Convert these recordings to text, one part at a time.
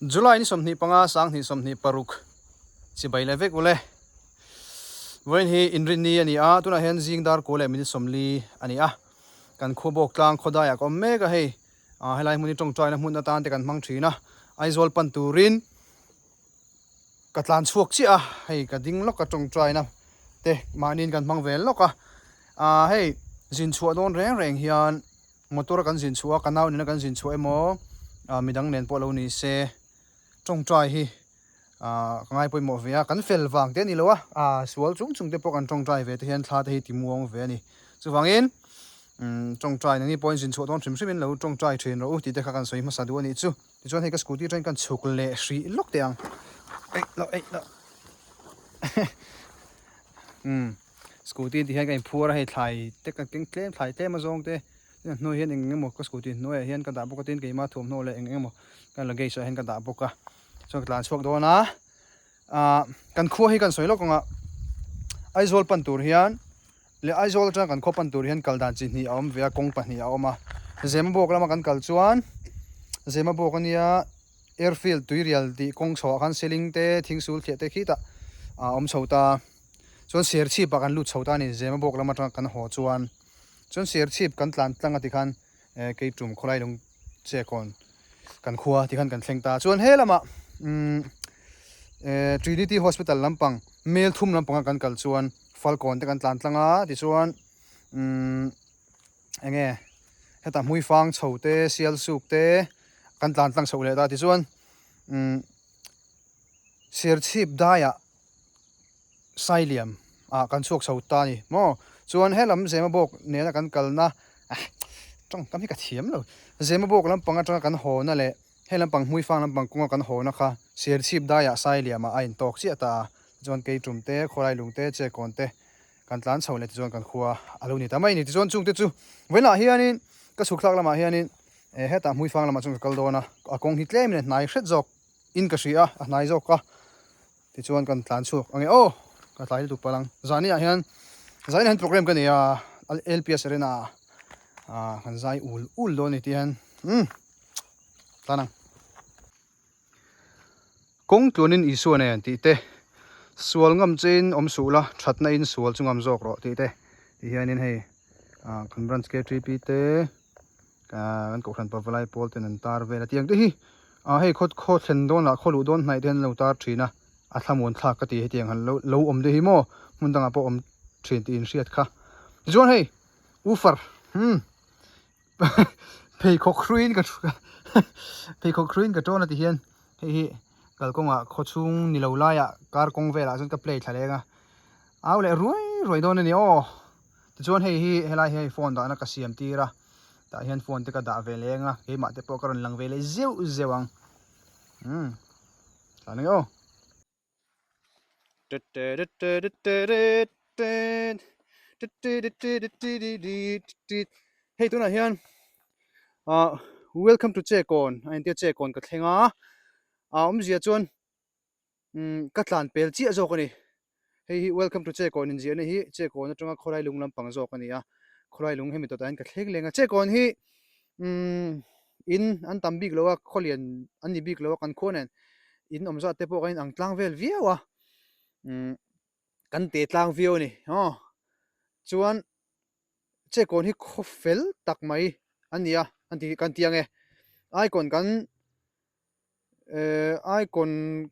July ni somni panga sang ni somni paruk si baile vek ule wen hi inrin ni ani a tuna hen zingdar ko le min somli ani a kan khobok tlang khodaya ko mega hei a helai muni tong trai na mun tan te kan mang thina AIZAWL pan turin katlan chuak chi a hei ka ding lok ka tong trai na te manin kan mang vel loka a hei zin chua don reng reng hian motor kan zin chua kanau ni na kan zin chua emo midang nen po lo ni se tong trai hi ngai poi mo vea kan fel wang te ni lowa sual chung chung te pok an tong trai ve te hian thla te hi timuang ve ni chu wangin tong trai ni point sin chu don trim hrimin lo tong trai thin ro ti te kha kan soi ma sadu ani chu ti chuan hei ka scooty train kan chuk le hri lok te ang ei lo scooty ti hian kan phur hei thlai te kan king claim thlai te ma zong te no hian eng mo ka scooty no hian kan da bok tin ke ma thum no le eng mo kan la gei sa hian kan da boka so tlan chuak dona kan khua hi kan soilo konga AIZAWL pan tur hian le AIZAWL tang kan kho pan tur hian kaldan chi ni awm vea kong pa ni awma zema bok lama kan kal chuan zema bok ania airfield tuirial ti kong chho kan ceiling te thingsul the te khita om chhota chuan ser chip kan lut chhota ni zema bok lama tang kan ho chuan chuan ser chip kan tlan tlanga ti khan ke tum kholai lung che kon kan khua ti khan kan thlengta chuan helama Trinity Hospital lampang mail thum lampang kan kal chuan falcon te kan tlan tlanga ti chuan enge heta hui fang chhote sial suk te kan tlan tlang chho le ta ti chuan ser chip daya sailiam kan chuak chho ta ni mo chuan helam zema bok ne na kan kalna trong kam hi ka thiam lo zema bok lampang atang kan ho na le helam pang hui fang lampang kunga kan ho na kha ser chip daya sailiam a in tok chi ata chuan ke tum te khorai lung te che kon te kan tlan chho le ti chuan kan khua alo ni tamai ni ti chuan chung te chu wela hianin ka sukhlak lama hianin heta hui fang lama chung kal dona a kong hi tlem ne nai hret jok in ka hria a nai jok ka ti chuan kan tlan chu ange o ka tlai tu palang zani a hian zai han program kan ya LPS arena kan zai ul do ni ti han tanang kong tuanin isu ne an ti te sual ngam chin om sula thatna in sual chungam jok ro ti te ti hianin hei kan branch ke trp te kan ko khan pawlai pol ten an tar vela tiang te hi hei khot kho thlen don la kholu don hnai den lo tar thina a thlamun thlak ka ti he tiang han lo om de hi mo mun danga po om thin ti in riat kha zon hei ufar phei kho khruin ka phei kho khruin ka tona ti hian hei kalkonga khochung ni lo la ya kar kong vela jon ka play thalenga aule roi don ni o ti chuan hei hi helai hei phone da na ka siam tira ta hian phone te ka da ve lenga ke ma te po karon lang ve le zewang tlaneng o hei tuna hian welcome to chekon ain te chekon ka thlenga zia chuan ka tlan pel chi azok ani hei welcome to chekon in zia ni hi chekon atanga khorai lung lampang zok ani a khorai lung hemi to tan ka thleng lenga chekon hi in an tam bik lowa kholian ani bik lowa kan khonen in omza te po kain ang tlang vel viawa kan te tlang vio ni chuan chekon hi khofel tak mai ania anti kan tiange icon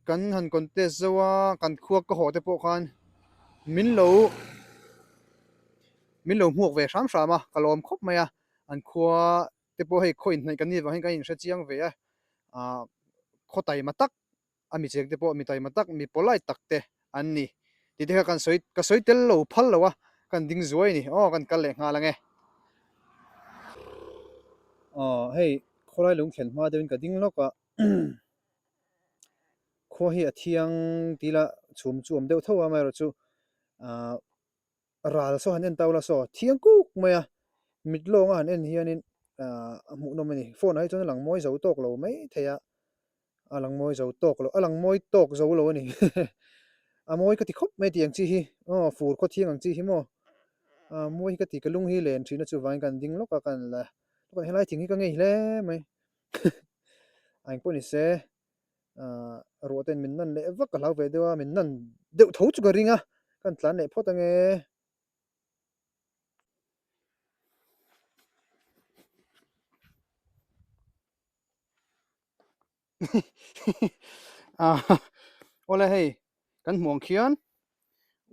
kan han contest zawa kan khuak ka ho te po khan min lo muak ve sham shama kalom khop maya an khua te po hei khoin nei kan ni wa hin kan in sha chiang ve a khotai matak ami chek te po mi tai matak mi polai takte anni ti te kan soi tel lo phal lo wa kan ding zuai ni kan kal le nga lange hei kholai lung thlen ma dein ka ding loka kho hi athiang tila chum chum deuh thawa mai ro chu ral so hanen tawla so thiang kuk maya mitlonga hanen hianin mu no mani phone ai chon lang moi zo tok lo mai theya alang moi zo tok lo alang moi tok zo lo ni moi ka ti khop mai tiang chi hi fur ko thiang ang chi hi mo moi ka ti ka lung hi len thina chu wain kan ding loka kan la kan helai thing hi ka ngei hle mai anh po ni se ro ten min nan le vak ka lau ve dewa min nan deuh tho chu ka ringa kan tlan le phot ange ola hei kan hmuang khian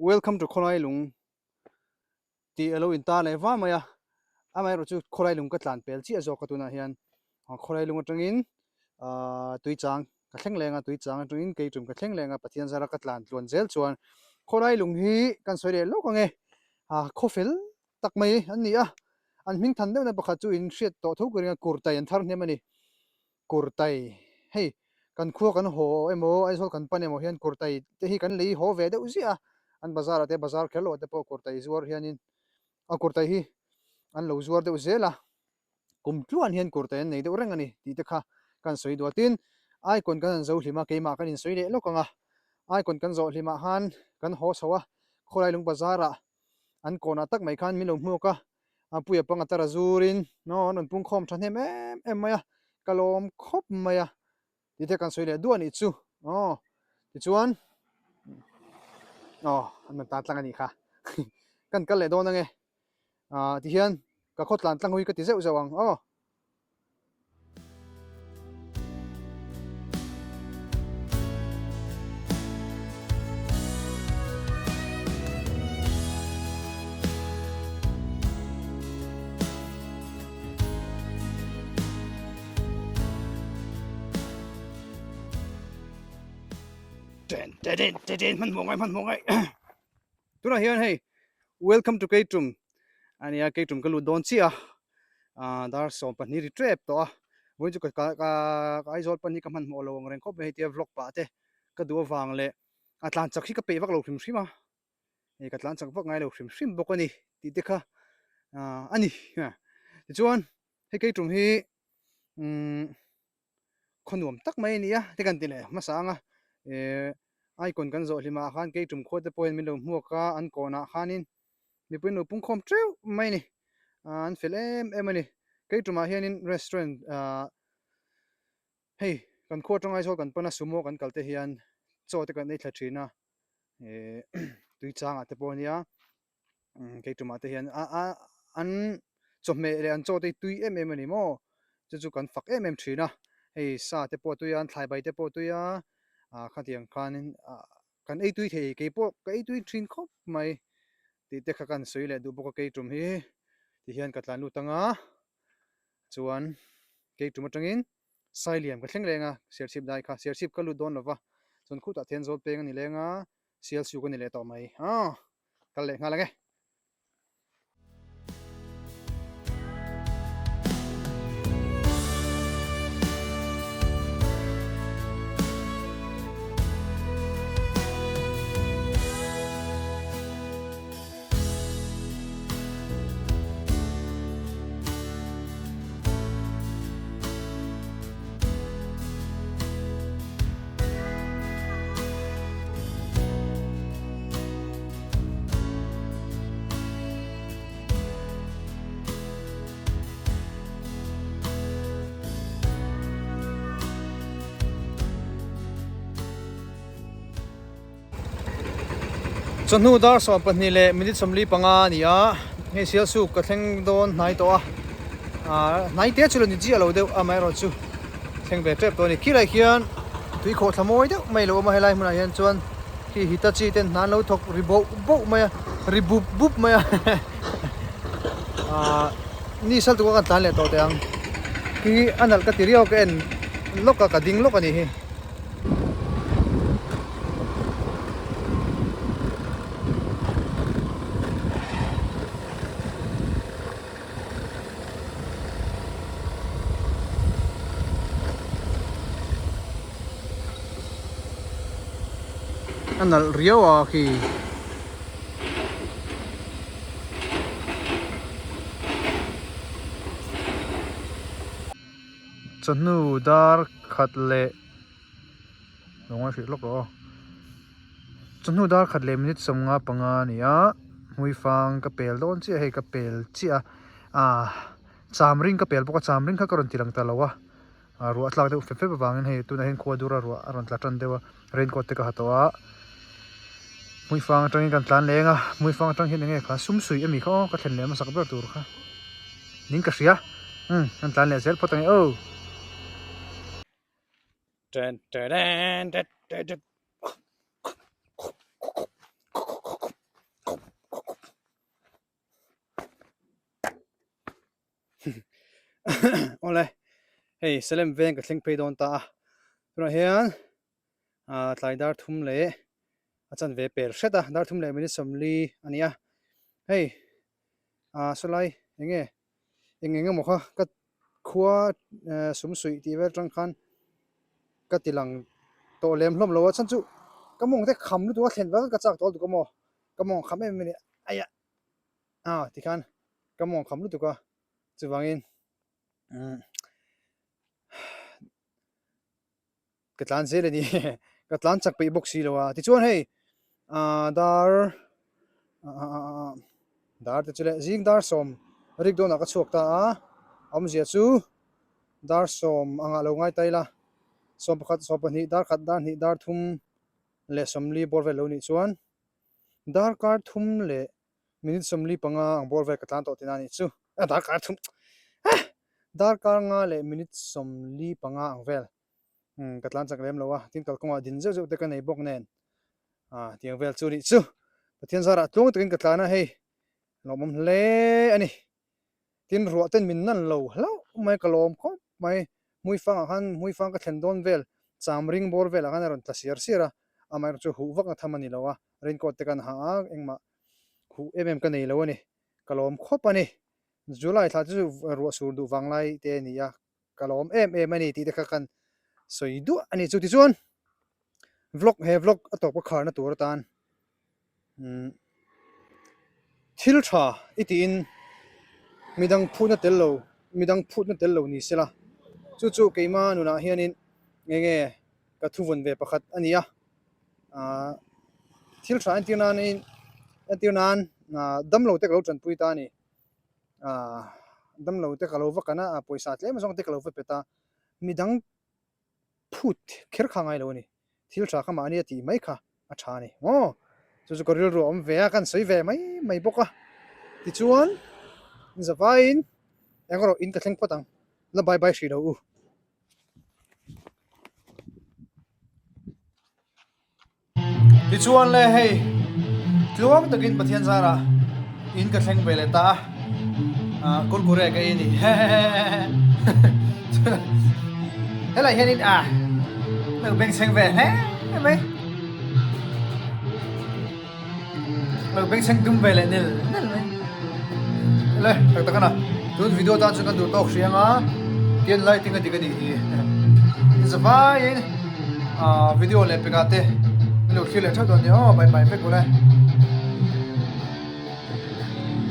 welcome to kholai lung ti alo in ta le wa maya amai ro chu kholai lung ka tlan pel chi azo ka tuna hian kholai lung atangin tui chang ka thleng lenga tui chang atangin ke tum ka thleng lenga pathian zara ka tlan tlon zel chuan kholai lung hi kan soi le lo ka nge khofel tak mai an ni a an hming than deuh na pakhat chu in hriat to tho ka ringa kurtai an thar hnem ani kurtai hei kan khuwa kan ho emo aizol kan pan emo hian kurtai te hi kan lei ho ve deuh zia an bazar ate bazar khelo te po kurtai zuar hianin a kurtai hi an lo zuar deuh zela kum tluan hian kurtai an nei deuh reng ani ti te kha kan soi dual tin ai kon kan zo hlima keima kan in soi le lo kanga ai kon kan zo hlima han kan ho sowa kholai lung bazara an kona tak mai khan milo hmu ka puya panga tara zurin no non pung khom thahnem em maya kalom khop maya ti te kan soi le duan i chu ti chuan an ta tlang ani kha kan kal le don ange ti hian ka khotlan tlang hui ka ti zeu zawang man mongai tuna hian hei welcome to Keitrum ania Keitrum kalu don chia dar som pan ni trap to voi chu ka aizol pan ni ka man mo lo reng khop he ti vlog pa te ka du wang le atlan chak hi ka pe vak lo hrim hrim e ka tlan chak vak ngai lo hrim hrim bok ani ti te kha ani ti chuan he Keitrum hi khonum tak mai ni a te kan ti le ma sanga ai kon kan zo hlima khan Keitrum kho te point min lo hmu ka an kona khanin mi pui no pung khom treu mai ni an fel em ani Keitrum a hianin restaurant hei kan kho tang ai zo kan pana sumo kan kalte hian cho te kan nei thla thina tui changa te ponia Keitrum a te hian an chome le an cho te tui em ani mo chu kan fak em thina hei sa te po tuya an thlai bai te po tuya khatiang khanin kan ei tui thei ke po ka ei tui thin khop mai ti te kha kan soi le du bok Keitrum hi ti hian ka tlan lu tanga chuan Keitrum atangin sailiam ka thleng lenga sership dai kha sership ka lu don lova chon khuta then zol peng ani lenga sial su ka ni le to mai kal le nga lange chonu dar so pani le minute somli panga nia he sial su ka thleng don nai to nai te chulo ni ji alo deu amai ro chu thleng be trap to ni khi lai khian tui kho thamoi deu mai lo ma helai hmuna hian chuan ki hitachi ten nan lo thok ribo bo maya ribup bup maya ni sal tu ka tan le to te ang ki anal ka tiriao ka en loka ka ding lok ani hi anal riau khi chanu dar khatle nongoi fi lok ro chanu dar khatle minute somnga panga nia muifang ka pel don chi hei ka pel chi chamring ka pel boka chamring kha karon tirang talawa ruwa tlak deuh fe bawangin hei tuna hin khua dura ruwa aron tla tan dewa raincoat te ka hatowa mui fang atangin kan tlan lenga mui fang atang hin nge kha sum sui ami kha ka thlen le ma sak ber tur kha ning ka hria kan tlan le zel potang o tan tan tan ole hei selem veng ka thleng pe don ta tuna hian tlai dar thum le achan ve per hreta dar thum le mini somli ania hei solai enge mo kha ka khua sum sui ti ver tang khan ka tilang to lem hlom lo chan chu kamong te kham lu tu thlen wa ka chak tol tu kamo kamong kham em mini aya ti khan kamong kham lu tu ka chuwangin ka tlan zel ni ka tlan chak pe box si lo wa ti chuan hei dar dar te chule jing dar som rik do na ka chuak ta am zia chu dar som anga lo ngai taila som pakhat som pani dar khat dar ni dar thum le somli borvel lo ni chuan dar kar thum le minute somli panga ang borvel ka tlan to tinani chu dar kar thum dar kar nga le minute somli panga ang vel ka tlan chak lem lo wa tin kal konga din zo zo te ka nei bok nen tiang vel chu ni chu pathian zara tlung takin ka tlana hei lomam hle ani tin ruwa ten min nan lo hlo mai kalom kho mai mui fang ka thlen don vel cham ring bor vel han ron tla sira amai chu hu wak na thamani lowa raincoat te kan ha engma hu ka nei lo ani kalom khop ani July tha chu ruwa sur du wanglai te ni ya kalom ani ti te kha kan soidu ani chu ti chuan vlog atok pa khar na tur tan thil tha itin midang phut na tel lo ni sela chu keima nuna hianin nge ka thuvon ve pakhat ania thil tha antinan dam lo te lo chan pui ta ni dam lo te ka lo va kana poisa tle ma song te ka lo va peta midang phut kher khangai lo ni thil tha kha ma ani ti mai kha a tha ni chu ko ril ro om ve kan soi ve mai boka ti chuan zawain engro in ka thleng potang la bye bye shiro ti chuan le hei tluang takin pathian zara in ka thleng ve le ta kurkure ka ini helai hianin lo beng seng ve he mai lo beng seng dum ve le nil mai le tak kana tun video ta chu kan du tok hrianga kian lai tinga digani zawain video le pegate lo khile thadon ni bye bye pe kule